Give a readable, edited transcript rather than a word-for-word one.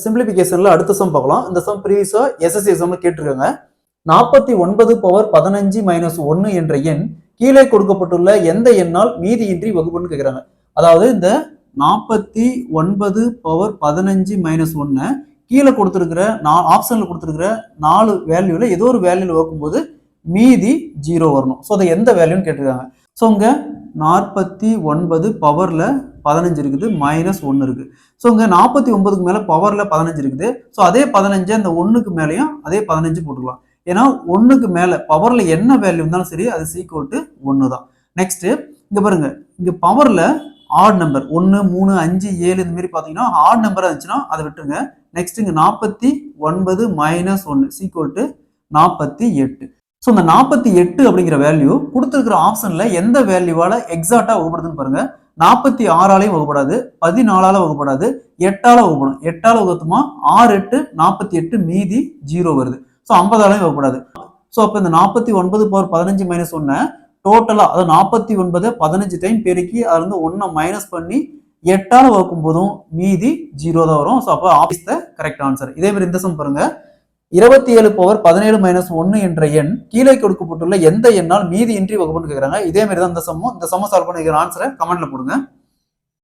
சிம்பிளிபிகேஷன்ல அடுத்த சம் பார்க்கலாம். இந்த சம் ப்ரீவியஸா எஸ்எஸ்சி எக்ஸாம்ல கேட்டிருக்காங்க. 49 பவர் 15 மைனஸ் 1 என்ற எண் கீழே கொடுக்கப்பட்டுள்ள எந்த எண்ணால் மீதியின்றி வகுப்புன்னு கேட்கிறாங்க. அதாவது இந்த 49 பவர் 15 மைனஸ் 1 கீழே கொடுத்துருக்கிற ஆப்ஷன்ல கொடுத்துருக்கிற 4 வேல்யூல ஏதோ ஒரு வேல்யூல வைக்கும்போது மீதி 0 வரணும். ஸோ அதை எந்த வேல்யூன்னு கேட்டிருக்காங்க. ஸோ இங்க 49 பவர்ல 15 இருக்குது, மைனஸ் 1 இருக்கு. ஸோ இங்க 49க்கு மேல பவர்ல 15 இருக்குது. ஸோ அதே 15 அந்த 1க்கு மேலேயும் அதே 15 போட்டுக்கலாம். ஏன்னா 1க்கு மேல பவர்ல என்ன வேல்யூ இருந்தாலும் சரி அது ஈக்குவல் டு 1 தான். நெக்ஸ்ட் இங்க பாருங்க, இங்க பவர்ல ஆட் நம்பர் 1 3 5 7 இந்த மாதிரி பாத்தீங்கன்னா ஆட் நம்பரா இருந்துச்சுன்னா அதை விட்டுருங்க. நெக்ஸ்ட் இங்க 49 மைனஸ் 1 ஈக்குவல் டு 48. ஸோ இந்த 48 அப்படிங்கிற வேல்யூ கொடுத்துருக்கிற ஆப்ஷன்ல எந்த வேல்யூவால எக்ஸாக்டா வகுப்படுதுன்னு பாருங்க. 46ஆலையும் வகுப்படாது, 14ஆல வகுப்படாது, 8ஆல வகுப்படும். 8ஆல வகுத்துமா 6 8 48 மீதி 0 வருது. ஸோ 50ஆலையும் வகுப்படாது. ஸோ அப்போ இந்த 49 பவர் 15 மைனஸ் 1 டோட்டலா அதாவது 49 15 டைம் பெருக்கி அதுல இருந்து 1 மைனஸ் பண்ணி 8ஆல வகுக்கும் போதும் மீதி 0 தான் வரும். ஸோ அப்போ ஆப்ஸ் த கரெக்ட் ஆன்சர். இதே மாதிரி இந்த சம் பாருங்க. 27 பவர் 17 மைனஸ் 1 என்ற எண் கீழே கொடுக்கப்பட்டுள்ள எந்த எண்ணால் மீதி இன்றி வகுப்புன்னு கேட்கறாங்க. இதே மாதிரி தான் இந்த சம்ம சால்வ் பண்ணிக்கிற ஆன்சரை கமெண்ட்ல போடுங்க.